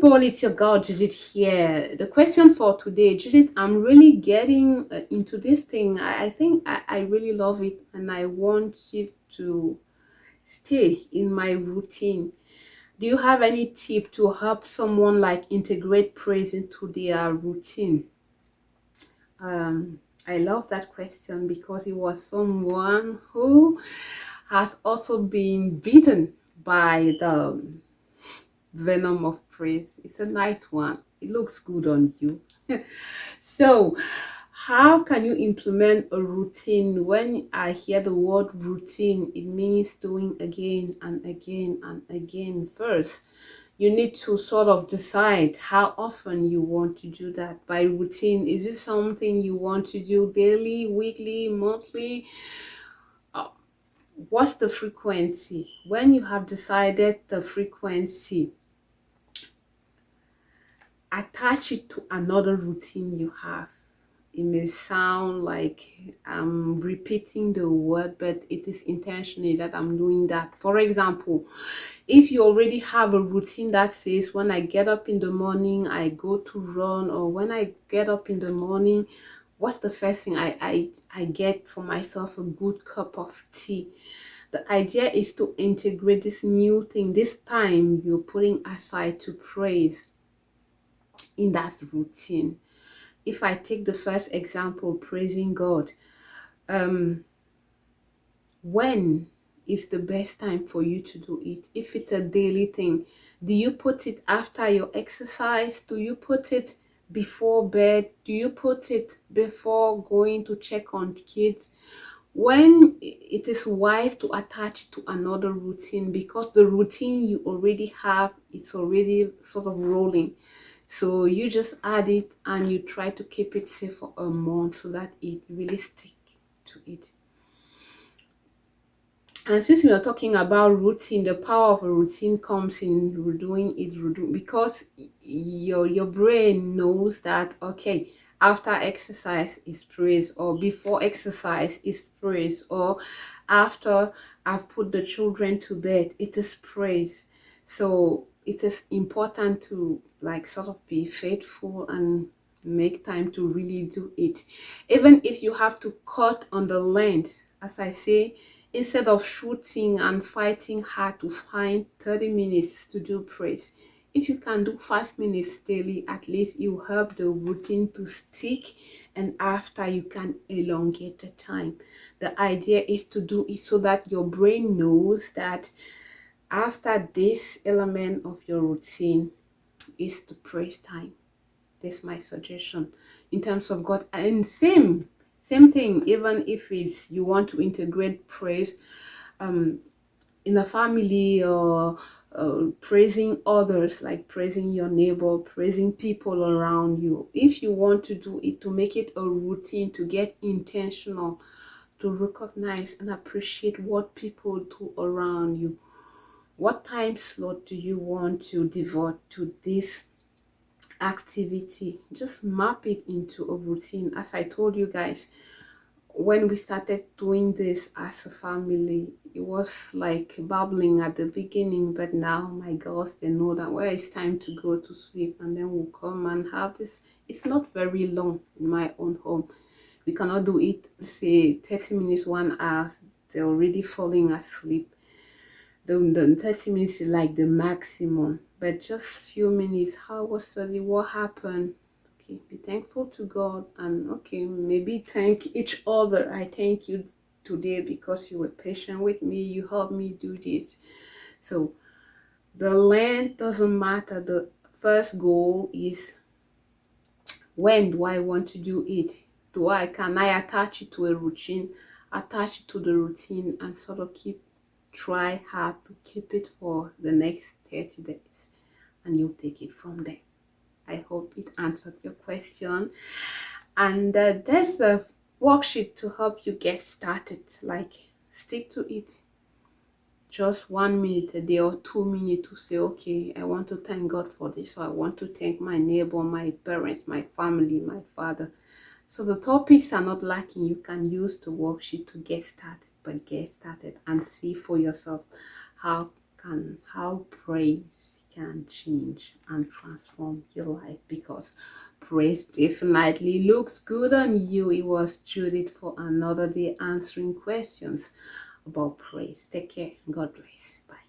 people, it's your girl Judith here. The question for today, Judith, I'm really getting into this thing. I think I really love it and I want it to stay in my routine. Do you have any tip to help someone like integrate praise into their routine? I love that question because it was someone who has also been beaten by the venom of praise. It's a nice one. It looks good on you. So, how can you implement a routine? When I hear the word routine, it means doing again and again and again. First, you need to sort of decide how often you want to do that. By routine, is it something you want to do daily, weekly, monthly? Uh, what's the frequency? When you have decided the frequency, attach it to another routine you have. It may sound like I'm repeating the word, but it is intentionally that I'm doing that. For example, if you already have a routine that says when I get up in the morning, I go to run, or when I get up in the morning, what's the first thing I get for myself? A good cup of tea. The idea is to integrate this new thing, this time you're putting aside to praise in that routine. If I take the first example, praising God, um, when is the best time for you to do it? If it's a daily thing, do you put it after your exercise? Do you put it before bed? Do you put it before going to check on kids? When it is wise to attach it to another routine, because the routine you already have, it's already sort of rolling. So you just add it and you try to keep it safe for a month so that it really stick to it. And since we are talking about routine, the power of a routine comes in doing it because your brain knows that okay, after exercise is praise, or before exercise is praise, or after I've put the children to bed, it is praise. So it is important to like sort of be faithful and make time to really do it, even if you have to cut on the length. As I say, instead of shooting and fighting hard to find 30 minutes to do praise, if you can do 5 minutes daily, at least you help the routine to stick, and after you can elongate the time. The idea is to do it so that your brain knows that after this element of your routine is the praise time. That's my suggestion in terms of God. And same thing, even if it's you want to integrate praise um in a family, or praising others, like praising your neighbor, praising people around you. If you want to do it, to make it a routine, to get intentional, to recognize and appreciate what people do around you. What time slot do you want to devote to this activity? Just map it into a routine. As I told you guys, when we started doing this as a family, it was like babbling at the beginning, but now my girls, they know that well, it's time to go to sleep, and then we'll come and have this. It's not very long in my own home. We cannot do it say 30 minutes, 1 hour. They're already falling asleep. The 30 minutes is like the maximum, but just few minutes. How was study? What happened? Okay, be thankful to God, and okay, maybe thank each other. I thank you today because you were patient with me, you helped me do this. So the length doesn't matter. The first goal is, when do I want to do it? Can I attach it to a routine? Attach it to the routine and sort of try hard to keep it for the next 30 days, and you'll take it from there. I hope it answered your question. And there's a worksheet to help you get started. Like, stick to it. Just 1 minute a day or 2 minutes to say, okay, I want to thank God for this, or I want to thank my neighbor, my parents, my family, my father. So the topics are not lacking. You can use the worksheet to get started, but get started and see for yourself how praise can change and transform your life, because praise definitely looks good on you. It was Judith for another day answering questions about praise. Take care. God bless. Bye.